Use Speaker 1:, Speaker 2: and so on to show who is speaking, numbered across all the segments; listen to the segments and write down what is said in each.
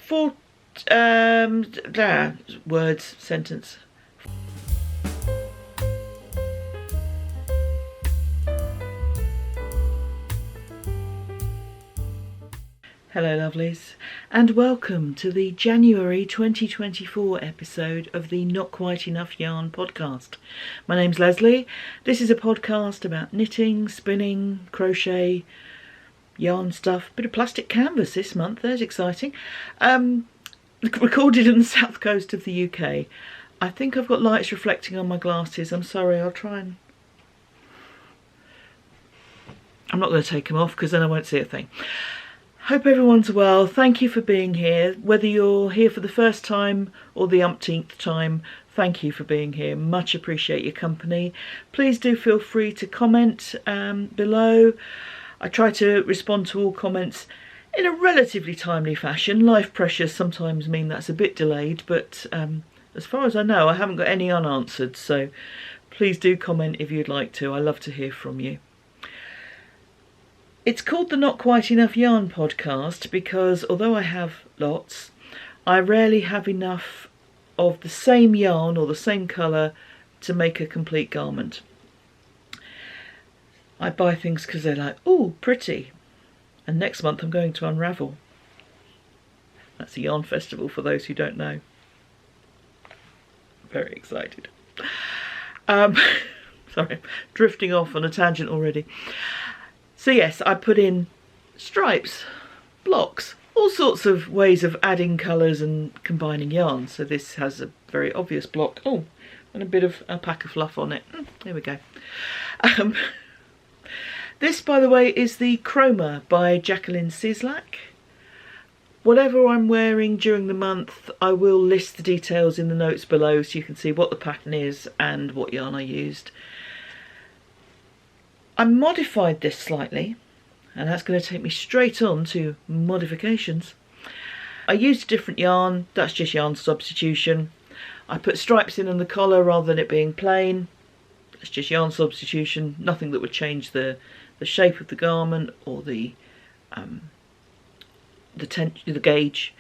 Speaker 1: Four words, sentence. Hello lovelies, and welcome to the January 2024 episode of the Not Quite Enough Yarn podcast. My name's Leslie. This is a podcast about knitting, spinning, crochet, yarn stuff, bit of plastic canvas this month, that's exciting. Recorded in the south coast of the UK. I think I've got lights reflecting on my glasses. I'm sorry, I'll try and... I'm not going to take them off because then I won't see a thing. Hope everyone's well. Thank you for being here. Whether you're here for the first time or the umpteenth time, thank you for being here. Much appreciate your company. Please do feel free to comment below. I try to respond to all comments in a relatively timely fashion. Life pressures sometimes mean that's a bit delayed, but as far as I know, I haven't got any unanswered, so please do comment if you'd like to. I love to hear from you. It's called the Not Quite Enough Yarn podcast because although I have lots, I rarely have enough of the same yarn or the same colour to make a complete garment. I buy things because they're like, ooh, pretty. And next month I'm going to Unravel. That's a yarn festival for those who don't know. Very excited. Sorry, drifting off on a tangent already. So yes, I put in stripes, blocks, all sorts of ways of adding colours and combining yarns. So this has a very obvious block. Oh, and a bit of alpaca fluff on it. There we go. This, by the way, is the Chroma by Jacqueline Cislak. Whatever I'm wearing during the month, I will list the details in the notes below so you can see what the pattern is and what yarn I used. I modified this slightly, and that's going to take me straight on to modifications. I used a different yarn, that's just yarn substitution. I put stripes in on the collar rather than it being plain. It's just yarn substitution, nothing that would change the shape of the garment or the gauge.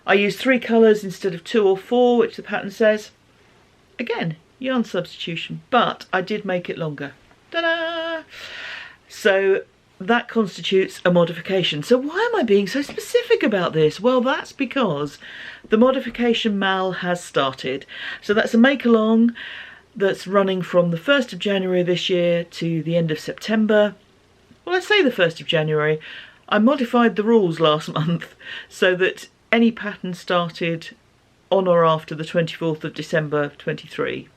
Speaker 1: I used 3 colours instead of 2 or 4, which the pattern says. Again, yarn substitution, but I did make it longer. Ta-da! So that constitutes a modification. So why am I being so specific about this? Well, that's because the Modification MAL has started. So that's a make-along that's running from the 1st of January this year to the end of September. Well, let's say the 1st of January. I modified the rules last month so that any pattern started on or after the 24th of December 23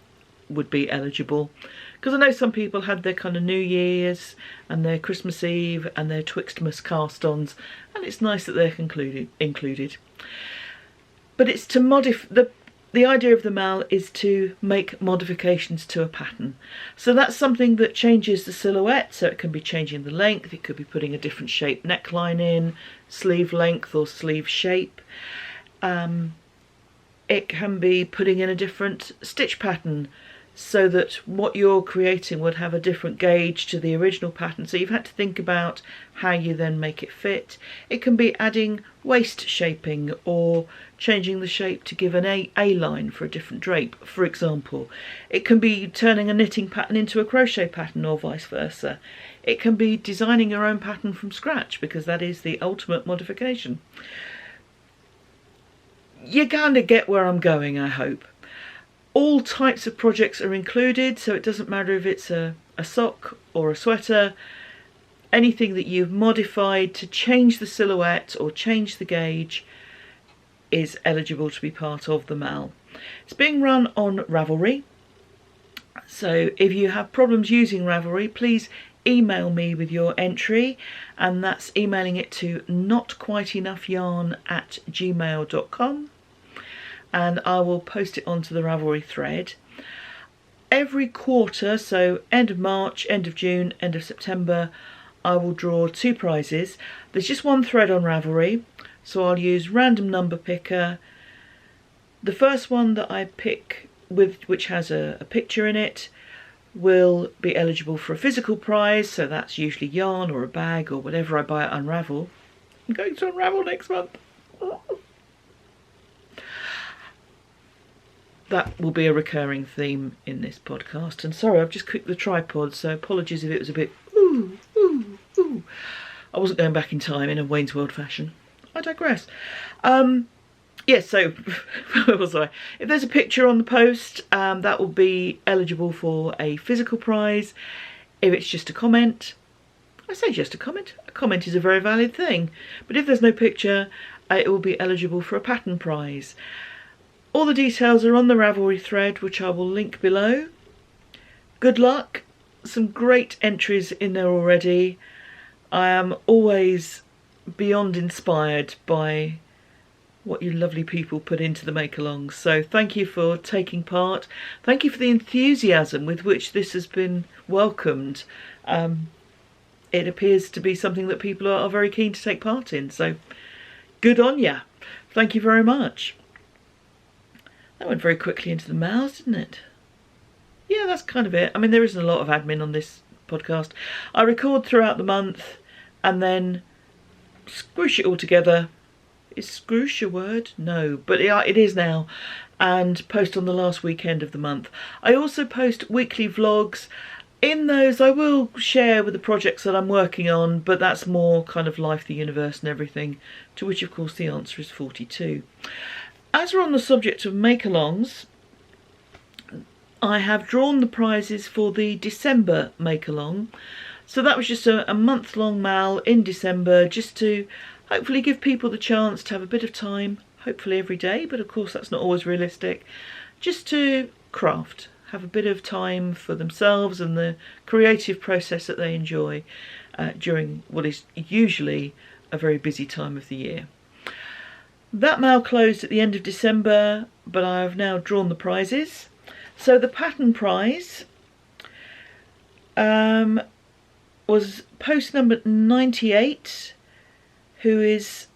Speaker 1: would be eligible. Because I know some people had their kind of New Year's and their Christmas Eve and their Twixtmas cast-ons, and it's nice that they're included. But it's to modify, the idea of the MAL is to make modifications to a pattern. So that's something that changes the silhouette, so it can be changing the length, it could be putting a different shape neckline in, sleeve length or sleeve shape. It can be putting in a different stitch pattern, so that what you're creating would have a different gauge to the original pattern. So you've had to think about how you then make it fit. It can be adding waist shaping or changing the shape to give an A-line for a different drape, for example. It can be turning a knitting pattern into a crochet pattern or vice versa. It can be designing your own pattern from scratch, because that is the ultimate modification. You kind of get where I'm going, I hope. All types of projects are included, so it doesn't matter if it's a sock or a sweater. Anything that you've modified to change the silhouette or change the gauge is eligible to be part of the MAL. It's being run on Ravelry, so if you have problems using Ravelry, please email me with your entry, and that's emailing it to notquiteenoughyarn@gmail.com. and I will post it onto the Ravelry thread. Every quarter, so end of March, end of June, end of September, I will draw 2 prizes. There's just one thread on Ravelry, so I'll use random number picker. The first one that I pick, which has a picture in it, will be eligible for a physical prize, so that's usually yarn or a bag or whatever I buy at Unravel. I'm going to Unravel next month. that will be a recurring theme in this podcast. And sorry, I've just clicked the tripod, so apologies if it was a bit ooh, ooh, ooh. I wasn't going back in time in a Wayne's World fashion. I digress. Yes, so where was I? If there's a picture on the post, that will be eligible for a physical prize. If it's just a comment, I say just a comment is a very valid thing. But if there's no picture, it will be eligible for a pattern prize. All the details are on the Ravelry thread, which I will link below. Good luck. Some great entries in there already. I am always beyond inspired by what you lovely people put into the make-alongs. So thank you for taking part. Thank you for the enthusiasm with which this has been welcomed. It appears to be something that people are very keen to take part in. So good on ya. Thank you very much. That went very quickly into the mouths, didn't it? Yeah, that's kind of it. I mean, there isn't a lot of admin on this podcast. I record throughout the month and then squish it all together. Is squish a word? No, but it is now. And post on the last weekend of the month. I also post weekly vlogs. In those I will share with the projects that I'm working on, but that's more kind of life, the universe and everything, to which of course the answer is 42. As we're on the subject of make-alongs, I have drawn the prizes for the December make-along. So that was just a month-long MAL in December, just to hopefully give people the chance to have a bit of time, hopefully every day, but of course that's not always realistic, just to craft, have a bit of time for themselves and the creative process that they enjoy during what is usually a very busy time of the year. That MAL closed at the end of December, but I have now drawn the prizes. So the pattern prize was post number 98, who is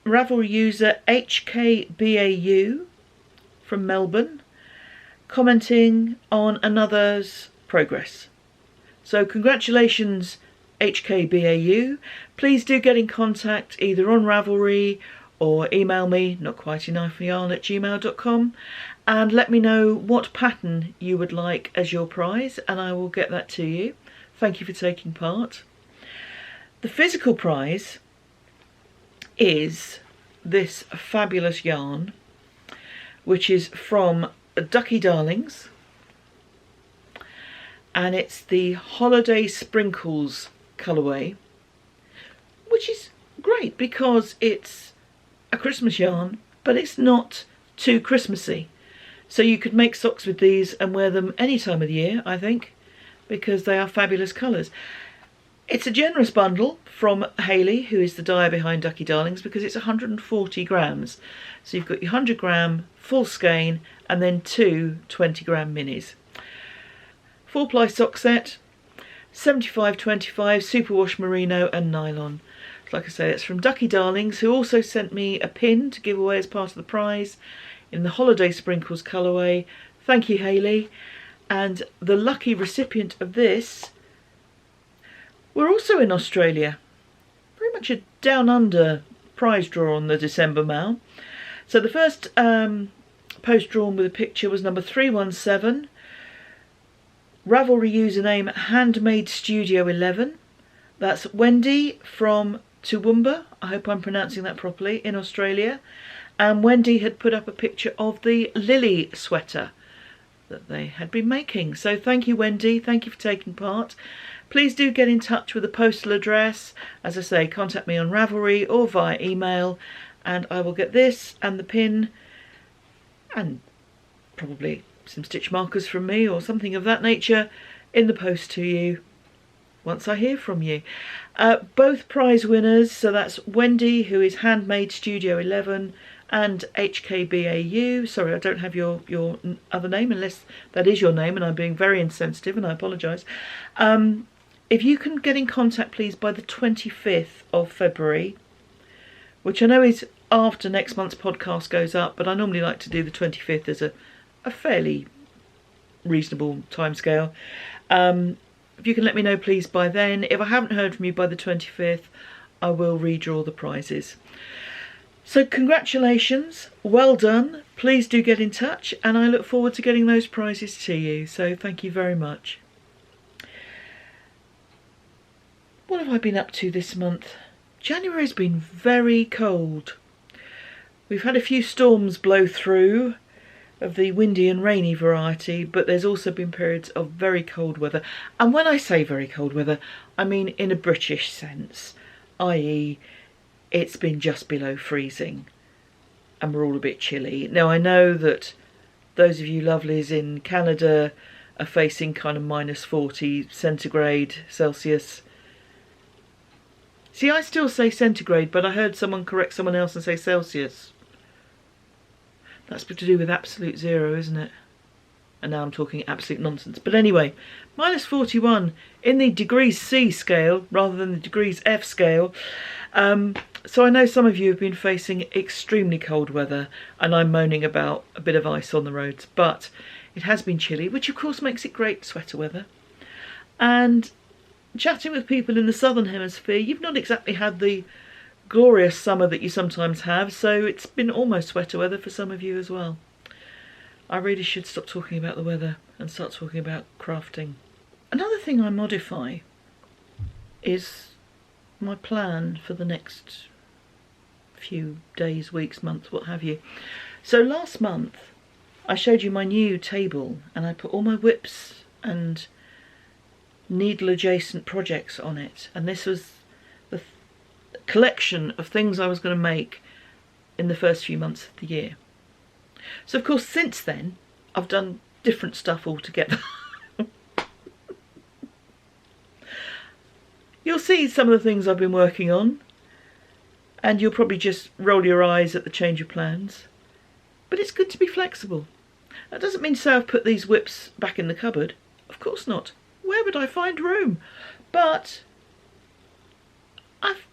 Speaker 1: Ravelry user HKBAU from Melbourne, commenting on another's progress. So congratulations HKBAU. Please do get in contact either on Ravelry or email me, notquiteenightforyarn@gmail.com, and let me know what pattern you would like as your prize, and I will get that to you. Thank you for taking part. The physical prize is this fabulous yarn, which is from Ducky Darlings, and it's the Holiday Sprinkles colourway, which is great because it's a Christmas yarn, but it's not too Christmassy. So you could make socks with these and wear them any time of the year, I think, because they are fabulous colours. It's a generous bundle from Hayley, who is the dyer behind Ducky Darlings, because it's 140 grams. So you've got your 100 gram full skein and then two 20 gram minis. 4-ply sock set, 75/25 superwash merino and nylon. Like I say, it's from Ducky Darlings, who also sent me a pin to give away as part of the prize in the Holiday Sprinkles colourway. Thank you, Hayley. And the lucky recipient of this, we're also in Australia. Very much a down under prize draw on the December MAL. So the first post drawn with a picture was number 317. Ravelry username Handmade Studio 11. That's Wendy from Toowoomba, I hope I'm pronouncing that properly, in Australia. And Wendy had put up a picture of the Lily sweater that they had been making. So thank you, Wendy. Thank you for taking part. Please do get in touch with the postal address. As I say, contact me on Ravelry or via email, and I will get this and the pin and probably some stitch markers from me or something of that nature in the post to you once I hear from you. Both prize winners, so that's Wendy, who is Handmade Studio 11, and HKBAU. Sorry, I don't have your other name, unless that is your name and I'm being very insensitive, and I apologise. If you can get in contact, please, by the 25th of February, which I know is after next month's podcast goes up, but I normally like to do the 25th as a fairly reasonable timescale. If you can let me know, please, by then. If I haven't heard from you by the 25th, I will redraw the prizes. So congratulations, well done. Please do get in touch and I look forward to getting those prizes to you. So thank you very much. What have I been up to this month? January's been very cold. We've had a few storms blow through of the windy and rainy variety, but there's also been periods of very cold weather. And when I say very cold weather, I mean in a British sense, i.e. it's been just below freezing and we're all a bit chilly. Now I know that those of you lovelies in Canada are facing kind of -40 centigrade Celsius. See, I still say centigrade, but I heard someone correct someone else and say Celsius. That's to do with absolute zero, isn't it? And now I'm talking absolute nonsense. But anyway, -41 in the degrees C scale rather than the degrees F scale. So I know some of you have been facing extremely cold weather and I'm moaning about a bit of ice on the roads, but it has been chilly, which of course makes it great sweater weather. And chatting with people in the southern hemisphere, you've not exactly had the glorious summer that you sometimes have, so it's been almost sweater weather for some of you as well. I really should stop talking about the weather and start talking about crafting. Another thing I modify is my plan for the next few days, weeks, months, what have you. So last month I showed you my new table and I put all my whips and needle adjacent projects on it, and this was the collection of things I was going to make in the first few months of the year. So of course since then I've done different stuff altogether. You'll see some of the things I've been working on and you'll probably just roll your eyes at the change of plans, but it's good to be flexible. That doesn't mean to say I've put these whips back in the cupboard, of course not. Where would I find room? But I've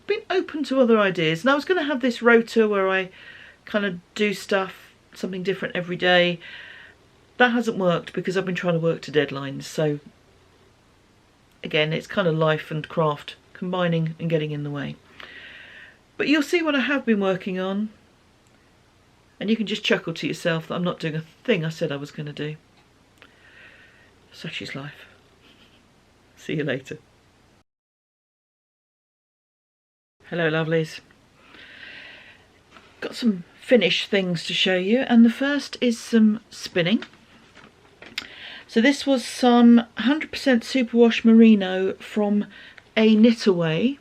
Speaker 1: been open to other ideas, and I was going to have this rota where I kind of do stuff, something different every day. That hasn't worked because I've been trying to work to deadlines, so again it's kind of life and craft combining and getting in the way. But you'll see what I have been working on and you can just chuckle to yourself that I'm not doing a thing I said I was going to do. Such is life. See you later. Hello lovelies. Got some finished things to show you, and the first is some spinning. So this was some 100% superwash merino from a Knit Away.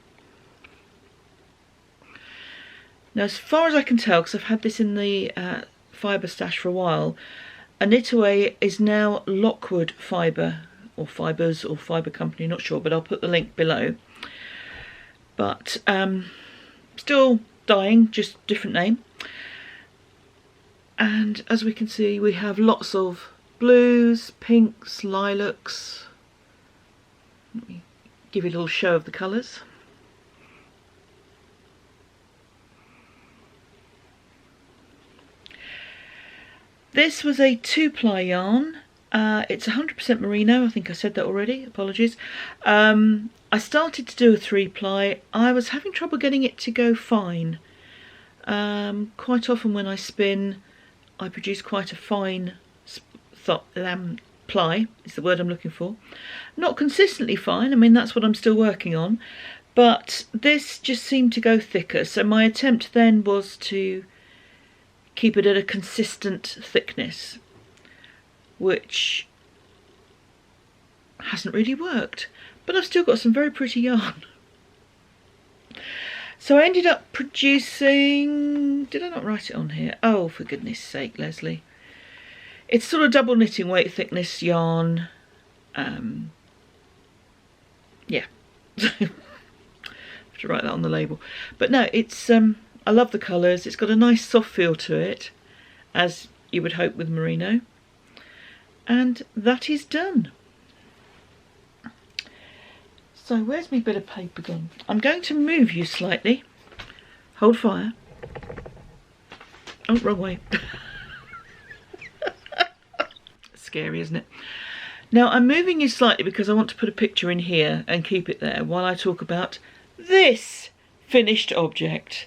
Speaker 1: Now as far as I can tell, because I've had this in the fibre stash for a while, a Knit Away is now Lockwood Fibre, or Fibres, or Fibre Company, not sure, but I'll put the link below. But still dyeing, just different name. And as we can see, we have lots of blues, pinks, lilacs. Let me give you a little show of the colours. This was a 2-ply yarn. It's 100% merino, I think I said that already, apologies. I started to do a 3-ply. I was having trouble getting it to go fine. Quite often when I spin, I produce quite a fine ply, is the word I'm looking for. Not consistently fine, I mean that's what I'm still working on, but this just seemed to go thicker, so my attempt then was to keep it at a consistent thickness, which hasn't really worked, but I've still got some very pretty yarn. So I ended up producing, did I not write it on here? Oh, for goodness sake, Leslie. It's sort of double knitting weight thickness yarn. Yeah. I have to write that on the label. But no, it's I love the colours. It's got a nice soft feel to it, as you would hope with merino. And that is done. So where's my bit of paper gone? I'm going to move you slightly. Hold fire. Oh, wrong way. Scary, isn't it? Now I'm moving you slightly because I want to put a picture in here and keep it there while I talk about this finished object,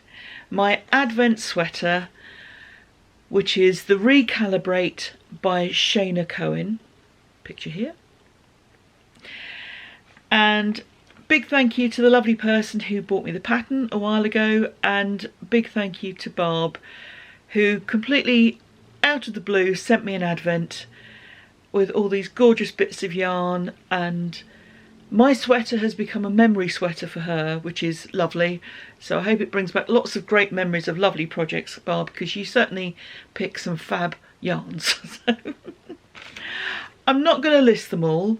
Speaker 1: my Advent sweater, which is the Recalibrate by Shayna Cohen, picture here. And big thank you to the lovely person who bought me the pattern a while ago, and big thank you to Barb, who completely out of the blue sent me an Advent with all these gorgeous bits of yarn, and my sweater has become a memory sweater for her, which is lovely. So I hope it brings back lots of great memories of lovely projects, Barb, because you certainly pick some fab yarns. So I'm not going to list them all,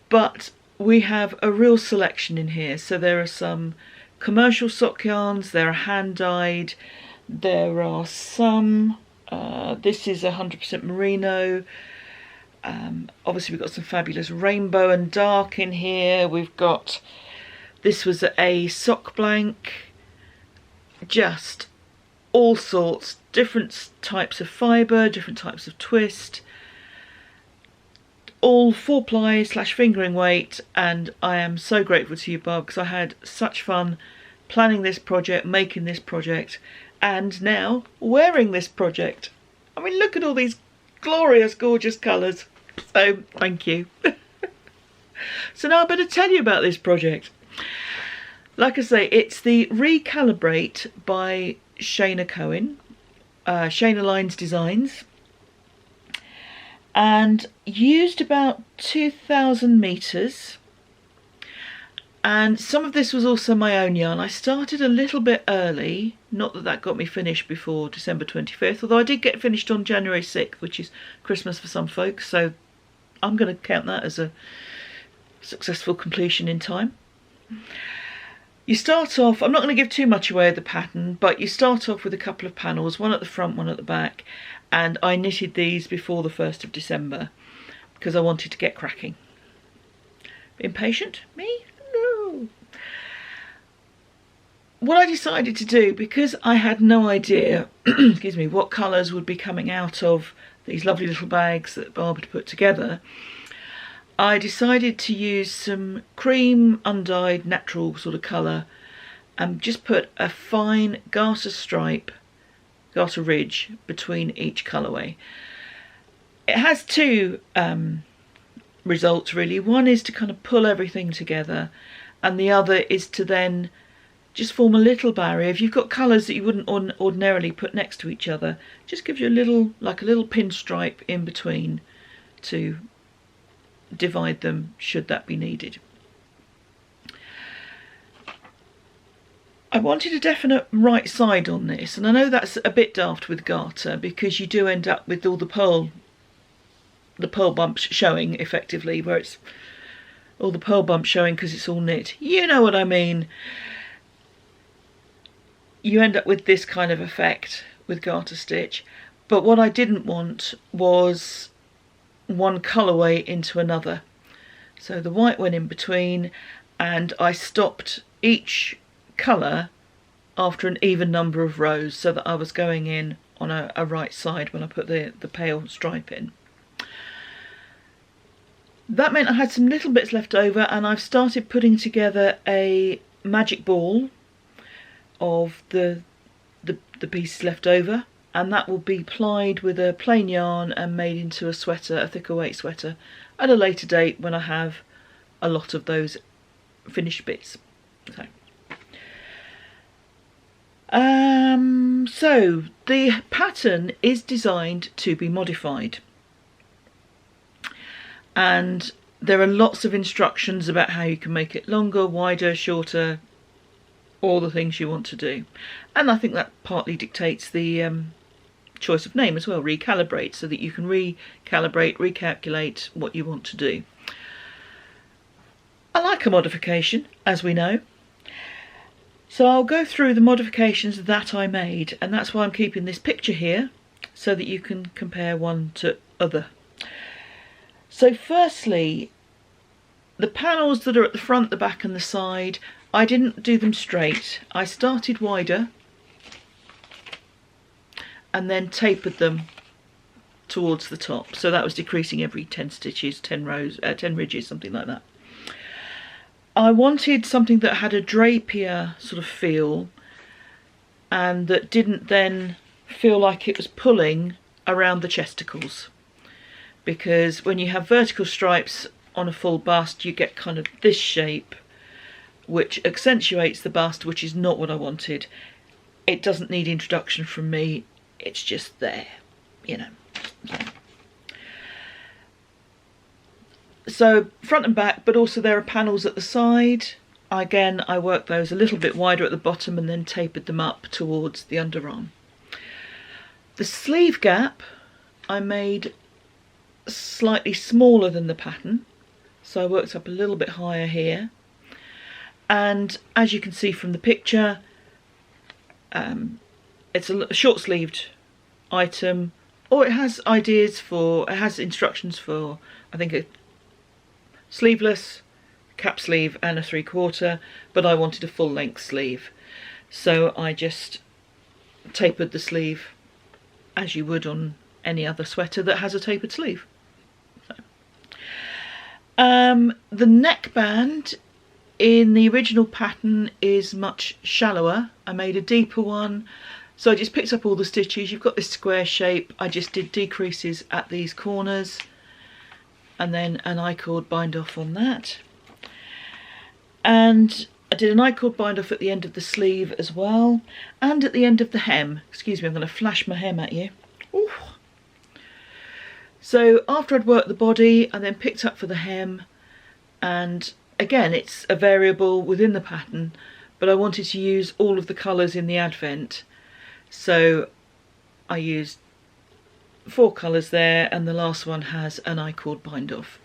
Speaker 1: but we have a real selection in here. So there are some commercial sock yarns, there are hand-dyed, there are some, this is 100% merino. Obviously we've got some fabulous rainbow and dark in here. We've got, this was a sock blank, just all sorts, different types of fibre, different types of twist, all 4-ply / fingering weight. And I am so grateful to you, Bob, because I had such fun planning this project, making this project, and now wearing this project. I mean, look at all these glorious, gorgeous colours. So thank you. So now I better tell you about this project. Like I say, it's the Recalibrate by Shayna Cohen, Shayna Lines Designs, and used about 2,000 metres. And some of this was also my own yarn. I started a little bit early, not that that got me finished before December 25th, although I did get finished on January 6th, which is Christmas for some folks, so I'm going to count that as a successful completion in time. You start off, I'm not going to give too much away of the pattern, but you start off with a couple of panels, one at the front, one at the back, and I knitted these before the 1st of December because I wanted to get cracking. Impatient? Me? No. What I decided to do, because I had no idea excuse me, what colours would be coming out of these lovely little bags that Barb had put together, I decided to use some cream undyed natural sort of colour and just put a fine garter stripe, garter ridge between each colourway. It has two results really. One is to kind of pull everything together, and the other is to then just form a little barrier. If you've got colours that you wouldn't ordinarily put next to each other, just gives you a little, like a little pinstripe in between to divide them should that be needed. I wanted a definite right side on this, and I know that's a bit daft with garter because you do end up with all the pearl bumps showing effectively, where it's all the pearl bumps showing because it's all knit. You know what I mean. You end up with this kind of effect with garter stitch, but what I didn't want was one colourway into another. So the white went in between, and I stopped each colour after an even number of rows so that I was going in on a right side when I put the pale stripe in. That meant I had some little bits left over, and I've started putting together a magic ball of the pieces left over, and that will be plied with a plain yarn and made into a sweater, a thicker weight sweater, at a later date when I have a lot of those finished bits. So the pattern is designed to be modified, and there are lots of instructions about how you can make it longer, wider, shorter, all the things you want to do. And I think that partly dictates the choice of name as well, Recalibrate, so that you can recalibrate, recalculate what you want to do. I like a modification, as we know. So I'll go through the modifications that I made, and that's why I'm keeping this picture here, so that you can compare one to other. So firstly, the panels that are at the front, the back and the side, I didn't do them straight. I started wider and then tapered them towards the top. So that was decreasing every 10 stitches, 10 rows, 10 ridges, something like that. I wanted something that had a drapier sort of feel, and that didn't then feel like it was pulling around the chesticles, because when you have vertical stripes on a full bust you get kind of this shape which accentuates the bust, which is not what I wanted. It doesn't need introduction from me, it's just there, you know. So front and back, but also there are panels at the side. Again, I worked those a little bit wider at the bottom and then tapered them up towards the underarm. The sleeve gap I made slightly smaller than the pattern, so I worked up a little bit higher here. And as you can see from the picture, it's a short-sleeved item, or it has instructions for, I think, a sleeveless, cap sleeve and a 3/4, but I wanted a full-length sleeve, so I just tapered the sleeve as you would on any other sweater that has a tapered sleeve. So. The neckband in the original pattern is much shallower. I made a deeper one, so I just picked up all the stitches. You've got this square shape. I just did decreases at these corners and then an I-cord bind off on that. And I did an I-cord bind off at the end of the sleeve as well, and at the end of the hem. Excuse me, I'm going to flash my hem at you. Ooh. So after I'd worked the body, I then picked up for the hem, and again, it's a variable within the pattern, but I wanted to use all of the colours in the advent, so I used 4 colours there, and the last one has an I-cord bind off.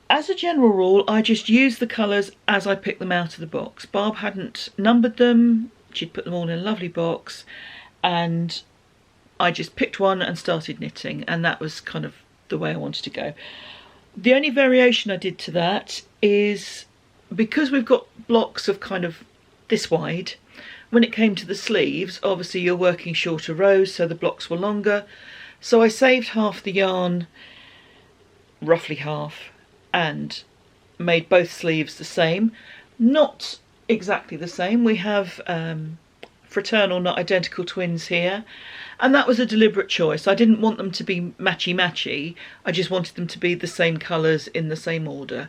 Speaker 1: As a general rule, I just use the colours as I pick them out of the box. Barb hadn't numbered them, she'd put them all in a lovely box, and I just picked one and started knitting, and that was kind of the way I wanted to go. The only variation I did to that is, because we've got blocks of kind of this wide, when it came to the sleeves, obviously you're working shorter rows, so the blocks were longer. So I saved half the yarn, roughly half, and made both sleeves the same. Not exactly the same. We have fraternal, not identical twins here, and that was a deliberate choice. I didn't want them to be matchy-matchy, I just wanted them to be the same colours in the same order.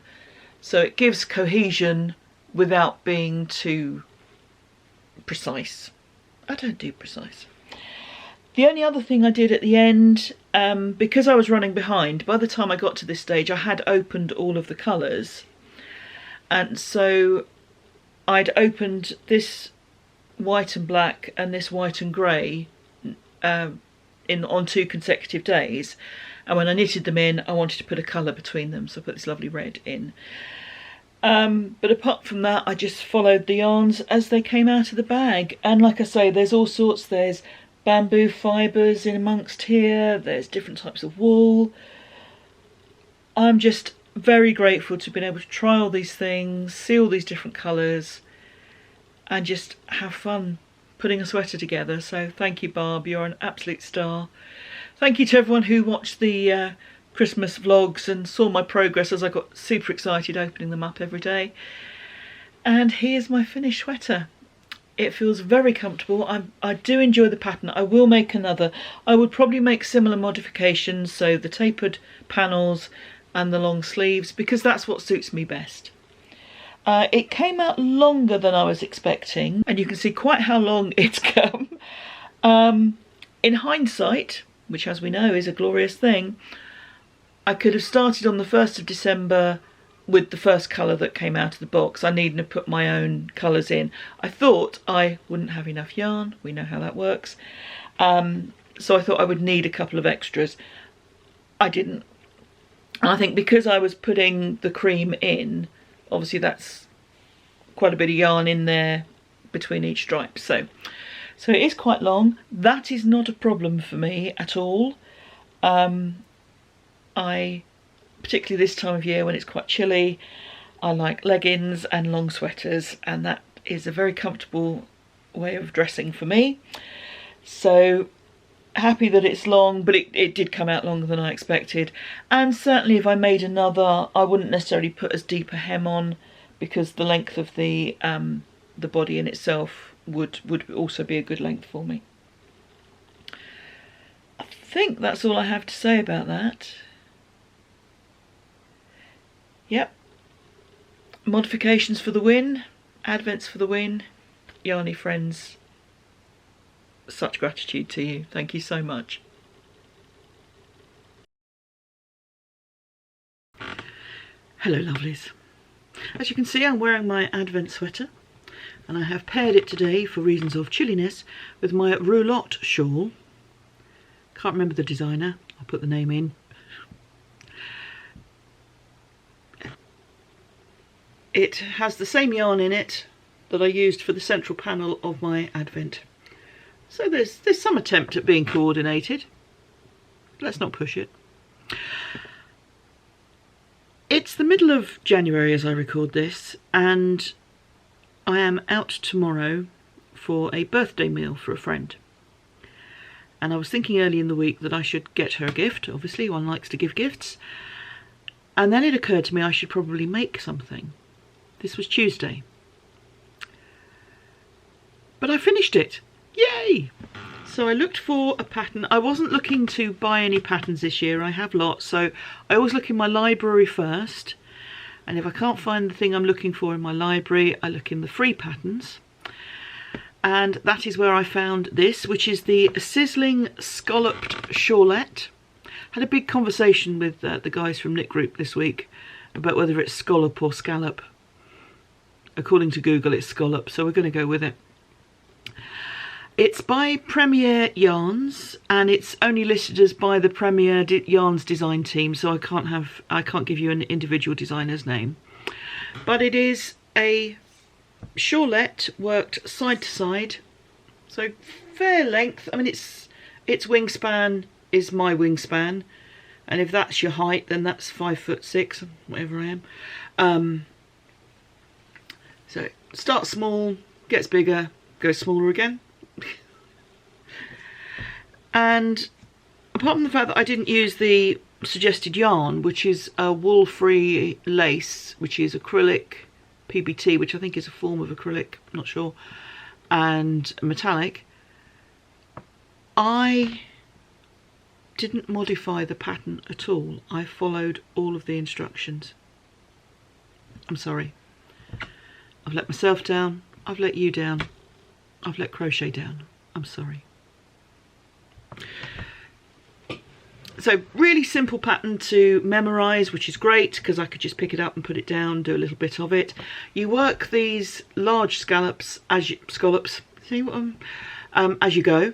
Speaker 1: So it gives cohesion without being too precise. I don't do precise. The only other thing I did at the end, because I was running behind, by the time I got to this stage I had opened all of the colours, and so I'd opened this white and black and this white and grey on 2 consecutive days, and when I knitted them in I wanted to put a colour between them, so I put this lovely red in. But apart from that, I just followed the yarns as they came out of the bag, and like I say, there's all sorts. There's bamboo fibres in amongst here, there's different types of wool. I'm just very grateful to have been able to try all these things, see all these different colours, and just have fun putting a sweater together. So thank you, Barb, you're an absolute star. Thank you to everyone who watched the Christmas vlogs and saw my progress as I got super excited opening them up every day. And here's my finished sweater. It feels very comfortable. I do enjoy the pattern. I will make another. I would probably make similar modifications, so the tapered panels and the long sleeves, because that's what suits me best. It came out longer than I was expecting, and you can see quite how long it's come. In hindsight, which as we know is a glorious thing, I could have started on the 1st of December with the first colour that came out of the box. I needn't have put my own colours in. I thought I wouldn't have enough yarn. We know how that works. So I thought I would need a couple of extras. I didn't. And I think because I was putting the cream in, obviously that's quite a bit of yarn in there between each stripe. So it is quite long. That is not a problem for me at all. Particularly this time of year when it's quite chilly, I like leggings and long sweaters, and that is a very comfortable way of dressing for me. So happy that it's long, but it did come out longer than I expected. And certainly if I made another, I wouldn't necessarily put as deep a hem on, because the length of the body in itself would also be a good length for me. I think that's all I have to say about that. Yep. Modifications for the win, advents for the win. Yarny friends, such gratitude to you. Thank you so much. Hello lovelies. As you can see, I'm wearing my advent sweater, and I have paired it today, for reasons of chilliness, with my roulotte shawl. Can't remember the designer, I'll put the name in. It has the same yarn in it that I used for the central panel of my advent. So there's some attempt at being coordinated. Let's not push it. It's the middle of January as I record this, and I am out tomorrow for a birthday meal for a friend. And I was thinking early in the week that I should get her a gift. Obviously, one likes to give gifts. And then it occurred to me I should probably make something. This was Tuesday. But I finished it. Yay! So I looked for a pattern. I wasn't looking to buy any patterns this year. I have lots, so I always look in my library first. And if I can't find the thing I'm looking for in my library, I look in the free patterns. And that is where I found this, which is the Sizzling Scalloped Shawlette. Had a big conversation with the guys from Knit Group this week about whether it's scallop or scallop. According to Google, it's scallop, so we're going to go with it. It's by Premier Yarns, and it's only listed as by the Premier Yarns design team, so I can't give you an individual designer's name. But it is a shawlette worked side to side, so fair length. I mean, its wingspan is my wingspan, and if that's your height, then that's 5'6", whatever I am. So starts small, gets bigger, goes smaller again. And apart from the fact that I didn't use the suggested yarn, which is a wool-free lace, which is acrylic PBT, which I think is a form of acrylic, not sure, and metallic, I didn't modify the pattern at all. I followed all of the instructions. I'm sorry. I've let myself down, I've let you down, I've let crochet down. I'm sorry. So really simple pattern to memorise, which is great because I could just pick it up and put it down, do a little bit of it. You work these large scallops as you as you go.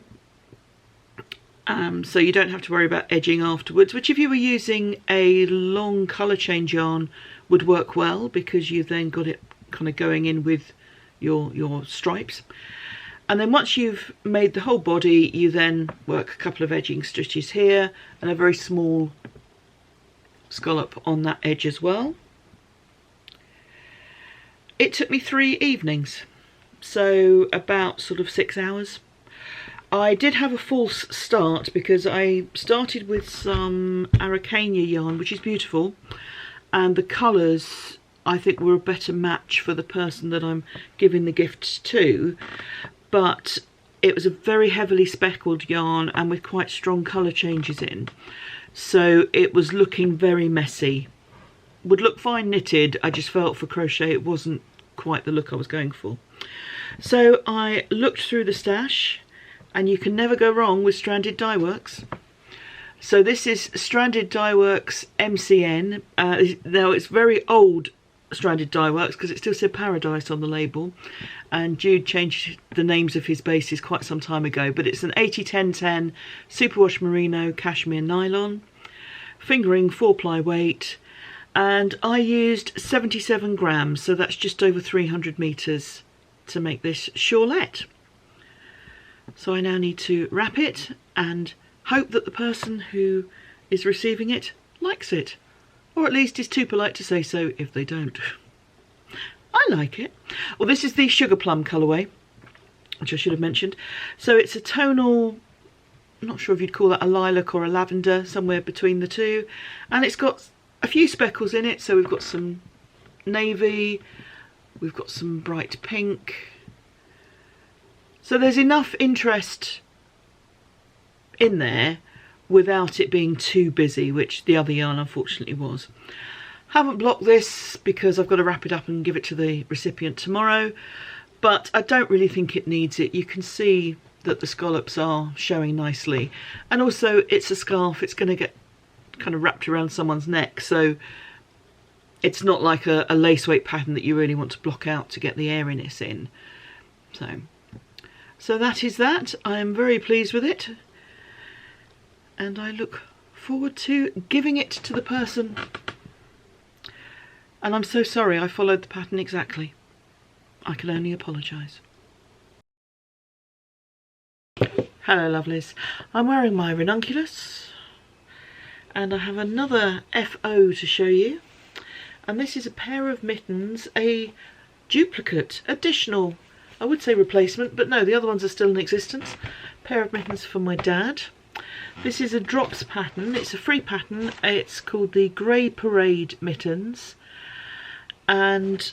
Speaker 1: So you don't have to worry about edging afterwards, which if you were using a long colour change yarn would work well, because you've then got it kind of going in with your stripes. And then once you've made the whole body, you then work a couple of edging stitches here and a very small scallop on that edge as well. It took me 3 evenings, so about sort of 6 hours. I did have a false start because I started with some Araucania yarn, which is beautiful, and the colours I think were a better match for the person that I'm giving the gifts to. But it was a very heavily speckled yarn and with quite strong colour changes in. So it was looking very messy. Would look fine knitted, I just felt for crochet it wasn't quite the look I was going for. So I looked through the stash, and you can never go wrong with Stranded Dye Works. So this is Stranded Dye Works MCN. Now it's very old Stranded Dye Works because it still said Paradise on the label, and Jude changed the names of his bases quite some time ago, but it's an 80-10-10 superwash merino cashmere nylon, fingering 4-ply weight, and I used 77 grams, so that's just over 300 meters to make this shawlette. So I now need to wrap it and hope that the person who is receiving it likes it, or at least is too polite to say so if they don't. I like it. Well, this is the Sugar Plum colourway, which I should have mentioned. So it's a tonal, I'm not sure if you'd call that a lilac or a lavender, somewhere between the two. And it's got a few speckles in it. So we've got some navy, we've got some bright pink, So there's enough interest in there without it being too busy, which the other yarn unfortunately was. Haven't blocked this because I've got to wrap it up and give it to the recipient tomorrow, but I don't really think it needs it. You can see that the scallops are showing nicely, and also it's a scarf, it's going to get kind of wrapped around someone's neck, so it's not like a lace weight pattern that you really want to block out to get the airiness in. So that is that. I am very pleased with it, and I look forward to giving it to the person. And I'm so sorry I followed the pattern exactly. I can only apologise. Hello lovelies, I'm wearing my ranunculus and I have another FO to show you, and this is a pair of mittens, a duplicate, additional, I would say replacement, but no, the other ones are still in existence. Pair of mittens for my dad. This is a drops pattern, it's a free pattern, it's called the Grey Parade mittens, and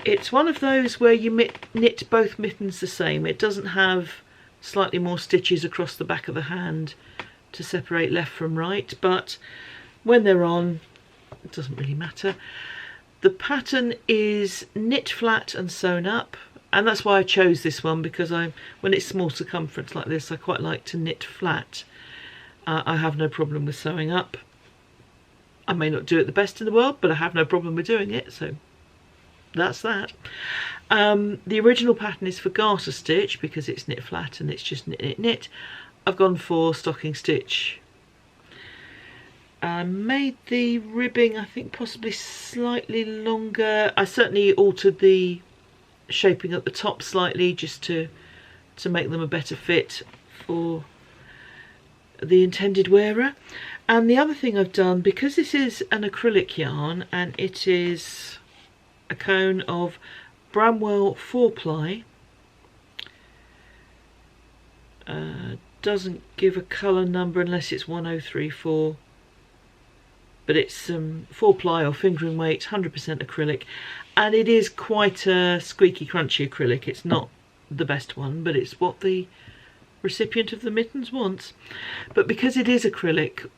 Speaker 1: it's one of those where you knit both mittens the same. It doesn't have slightly more stitches across the back of the hand to separate left from right, but when they're on, it doesn't really matter. The pattern is knit flat and sewn up, and that's why I chose this one, because when it's small circumference like this, I quite like to knit flat. I have no problem with sewing up. I may not do it the best in the world, but I have no problem with doing it, so that's that. The original pattern is for garter stitch because it's knit flat and it's just knit, knit, knit. I've gone for stocking stitch. I made the ribbing, I think, possibly slightly longer. I certainly altered the shaping at the top slightly just to make them a better fit for the intended wearer. And the other thing I've done, because this is an acrylic yarn and it is a cone of Bramwell 4-ply, doesn't give a colour number unless it's 1034, but it's 4-ply or fingering weight, 100% acrylic, and it is quite a squeaky crunchy acrylic. It's not the best one, but it's what the recipient of the mittens wants. But because it is acrylic,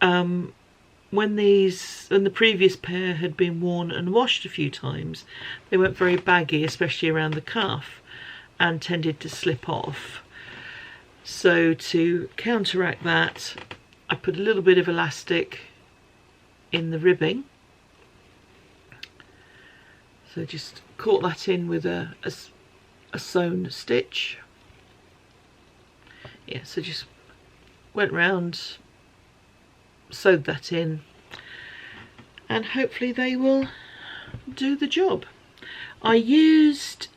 Speaker 1: when the previous pair had been worn and washed a few times, they went very baggy, especially around the cuff, and tended to slip off. So to counteract that, I put a little bit of elastic in the ribbing. So just caught that in with a sewn stitch. Yeah, so just went round, sewed that in, and hopefully they will do the job. I used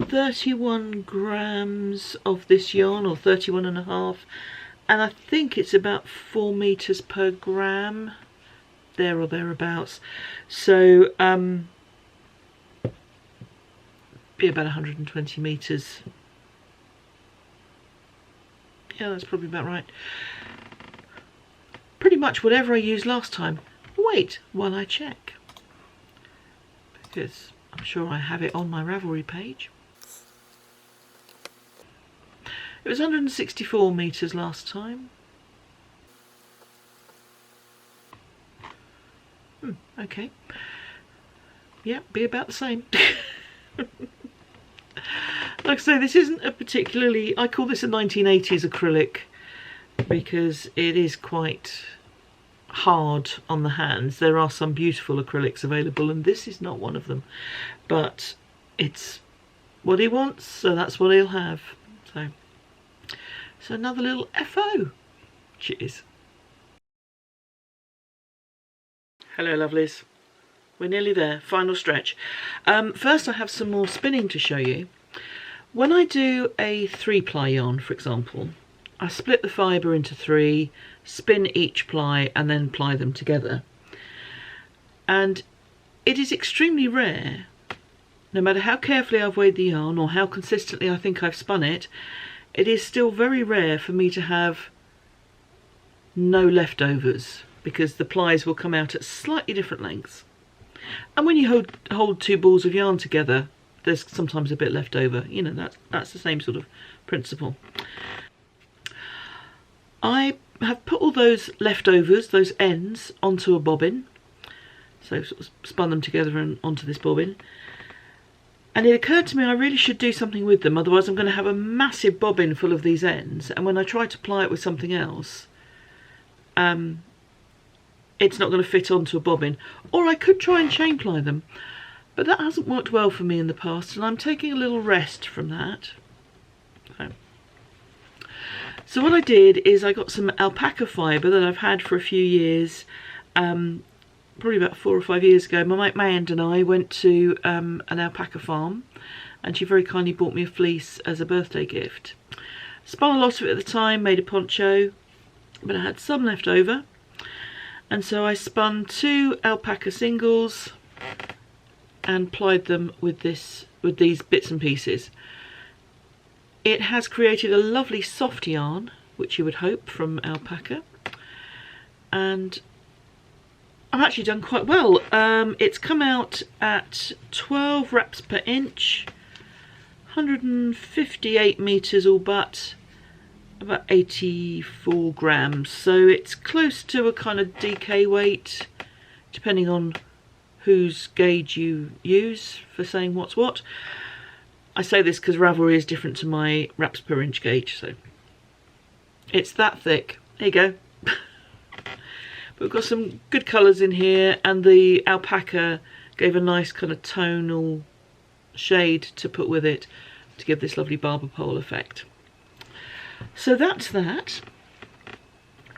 Speaker 1: 31 grams of this yarn, or 31.5, and I think it's about 4 meters per gram, there or thereabouts. So be about 120 meters. Yeah, that's probably about right. Pretty much whatever I used last time. Wait while I check, because I'm sure I have it on my Ravelry page. It was 164 meters last time. Okay. Yeah, be about the same. Like I say, this isn't a particularly, I call this a 1980s acrylic because it is quite hard on the hands. There are some beautiful acrylics available and this is not one of them, but it's what he wants, so that's what he'll have. So another little FO. Cheers. Hello lovelies, we're nearly there, final stretch. First I have some more spinning to show you. When I do a 3-ply yarn, for example, I split the fibre into 3, spin each ply and then ply them together. And it is extremely rare, no matter how carefully I've weighed the yarn or how consistently I think I've spun it, it is still very rare for me to have no leftovers, because the plies will come out at slightly different lengths. And when you hold 2 balls of yarn together, there's sometimes a bit left over. You know, that's the same sort of principle. I have put all those leftovers, those ends, onto a bobbin. So sort of spun them together and onto this bobbin. And it occurred to me I really should do something with them, otherwise I'm going to have a massive bobbin full of these ends, and when I try to ply it with something else, it's not going to fit onto a bobbin. Or I could try and chain ply them, but that hasn't worked well for me in the past, and I'm taking a little rest from that. Okay. So what I did is I got some alpaca fibre that I've had for a few years, probably about 4 or 5 years ago. My aunt and I went to an alpaca farm, and she very kindly bought me a fleece as a birthday gift. Spun a lot of it at the time, made a poncho, but I had some left over, and so I spun 2 alpaca singles and plied them with these bits and pieces. It has created a lovely soft yarn, which you would hope from alpaca, and I've actually done quite well. It's come out at 12 wraps per inch, 158 metres all but, about 84 grams. So it's close to a kind of DK weight, depending on whose gauge you use for saying what's what. I say this because Ravelry is different to my wraps per inch gauge, so it's that thick. There you go. But we've got some good colours in here, and the alpaca gave a nice kind of tonal shade to put with it to give this lovely barber pole effect. So that's that.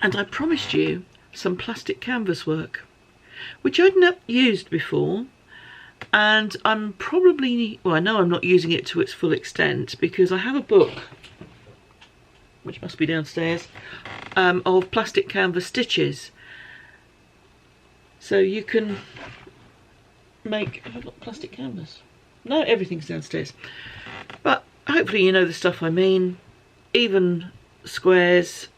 Speaker 1: And I promised you some plastic canvas work, which I'd not used before. And I'm probably, well, I know I'm not using it to its full extent, because I have a book, which must be downstairs, of plastic canvas stitches. So you can make, have I got plastic canvas? No, everything's downstairs. But hopefully you know the stuff I mean. Even squares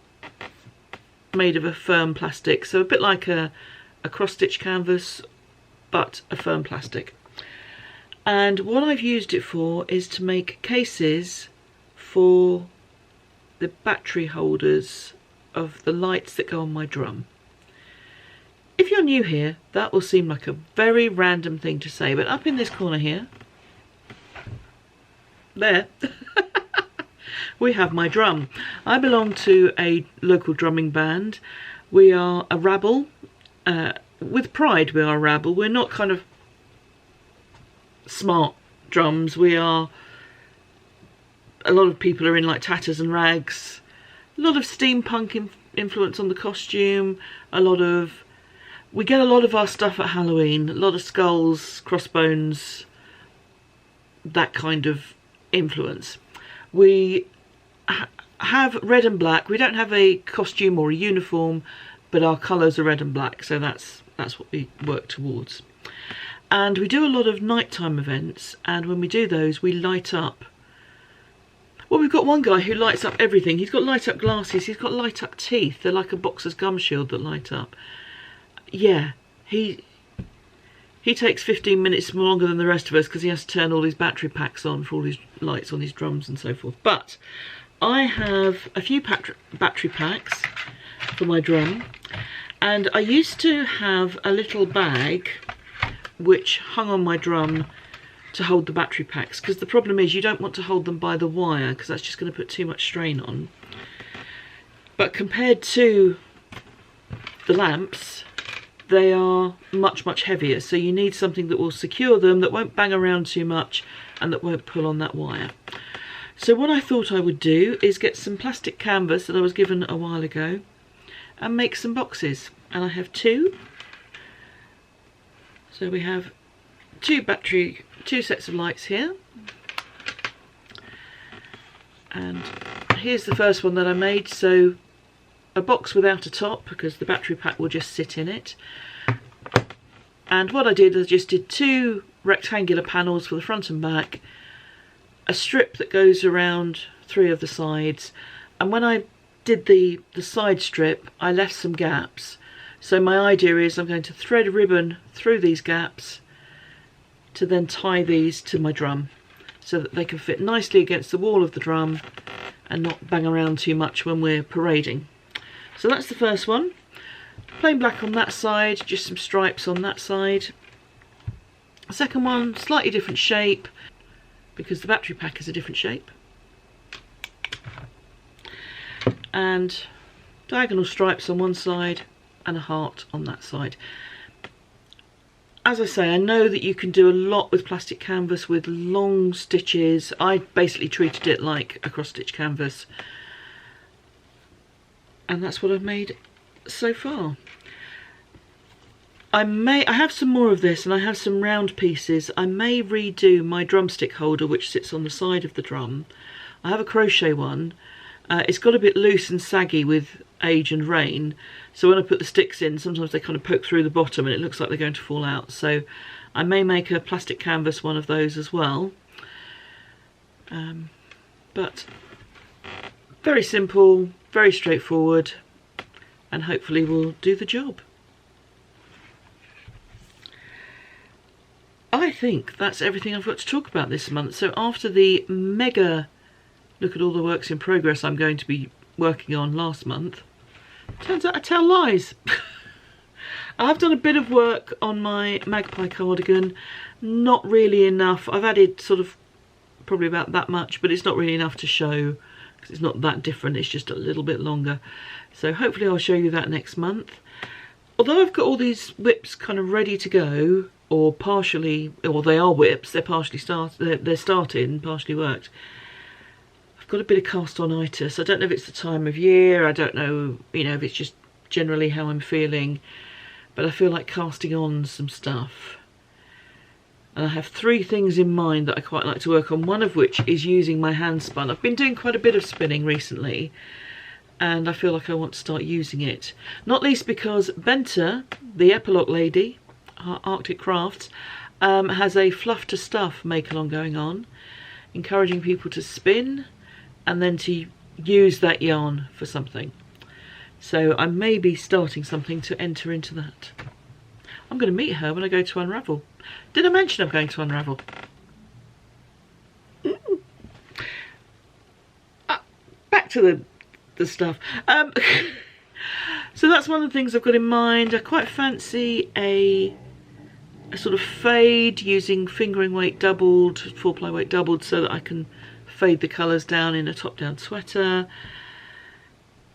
Speaker 1: made of a firm plastic, so a bit like a cross-stitch canvas, but a firm plastic. And what I've used it for is to make cases for the battery holders of the lights that go on my drum. If you're new here, that will seem like a very random thing to say, but up in this corner here, there, we have my drum. I belong to a local drumming band. We are a rabble. With pride, we are a rabble. We're not kind of smart drums. We are, a lot of people are in like tatters and rags. A lot of steampunk influence on the costume. We get a lot of our stuff at Halloween. A lot of skulls, crossbones, that kind of influence. We have red and black. We don't have a costume or a uniform, but our colours are red and black, so that's what we work towards. And we do a lot of nighttime events, and when we do those, we light up. Well, we've got one guy who lights up everything. He's got light up glasses, he's got light up teeth. They're like a boxer's gum shield that light up. Yeah, he takes 15 minutes longer than the rest of us because he has to turn all his battery packs on for all his lights on his drums and so forth. But I have a few battery packs for my drum, and I used to have a little bag which hung on my drum to hold the battery packs, because the problem is you don't want to hold them by the wire because that's just going to put too much strain on. But compared to the lamps, they are much heavier, so you need something that will secure them, that won't bang around too much and that won't pull on that wire. So what I thought I would do is get some plastic canvas that I was given a while ago and make some boxes. And I have 2. So we have 2 sets of lights here. And here's the first one that I made. So a box without a top, because the battery pack will just sit in it. And what I did is just did 2 rectangular panels for the front and back, a strip that goes around 3 of the sides, and when I did the side strip I left some gaps. So my idea is I'm going to thread a ribbon through these gaps to then tie these to my drum. so that they can fit nicely against the wall of the drum and not bang around too much when we're parading. So that's the first one. Plain black on that side, just some stripes on that side. The second one, slightly different shape because the battery pack is a different shape. And diagonal stripes on one side and a heart on that side. As I say, I know that you can do a lot with plastic canvas with long stitches. I basically treated it like a cross-stitch canvas. And that's what I've made so far. I have some more of this, and I have some round pieces. I may redo my drumstick holder, which sits on the side of the drum. I have a crochet one. It's got a bit loose and saggy with age and rain, so when I put the sticks in, sometimes they kind of poke through the bottom and it looks like they're going to fall out. So I may make a plastic canvas one of those as well. But very simple, very straightforward, and hopefully will do the job. I think that's everything I've got to talk about this month. So after the mega look at all the works in progress I'm going to be working on last month, turns out I tell lies. I've done a bit of work on my magpie cardigan, not really enough. I've added sort of probably about that much, but it's not really enough to show because it's not that different, it's just a little bit longer. So hopefully I'll show you that next month. Although I've got all these whips kind of ready to go, or partially, or they are whips, they're partially they're started, partially worked. I've got a bit of cast on itis. I don't know if it's the time of year, I don't know, you know, if it's just generally how I'm feeling, but I feel like casting on some stuff. And I have 3 things in mind that I quite like to work on, one of which is using my hand spun. I've been doing quite a bit of spinning recently, and I feel like I want to start using it. Not least because Benta, the epilogue lady, Arctic Crafts, has a fluff to stuff make-along going on, encouraging people to spin and then to use that yarn for something. So I may be starting something to enter into that. I'm going to meet her when I go to Unravel. Did I mention I'm going to Unravel? Back to the stuff. So that's one of the things I've got in mind. I quite fancy a sort of fade using fingering weight doubled, 4-ply weight doubled, so that I can fade the colours down in a top-down sweater.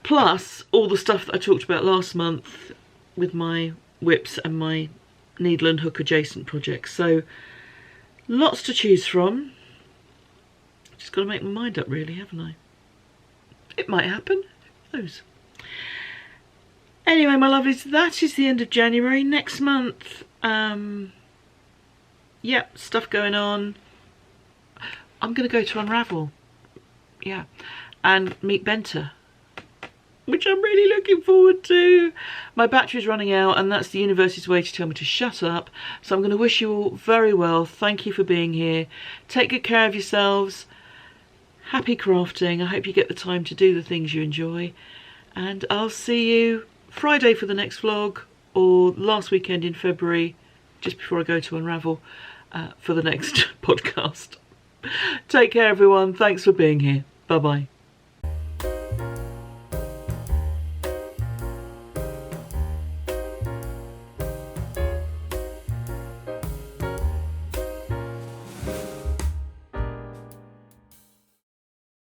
Speaker 1: Plus all the stuff that I talked about last month with my whips and my needle and hook adjacent projects. So lots to choose from. Just got to make my mind up really, haven't I? It might happen, who knows. Anyway, my lovelies, that is the end of January. Next month, yeah, stuff going on. I'm going to go to Unravel, yeah, and meet Benta, which I'm really looking forward to. My battery's running out, and that's the universe's way to tell me to shut up. So I'm going to wish you all very well. Thank you for being here. Take good care of yourselves. Happy crafting. I hope you get the time to do the things you enjoy. And I'll see you Friday for the next vlog, or last weekend in February, just before I go to Unravel, for the next podcast. Take care, everyone. Thanks for being here. Bye-bye.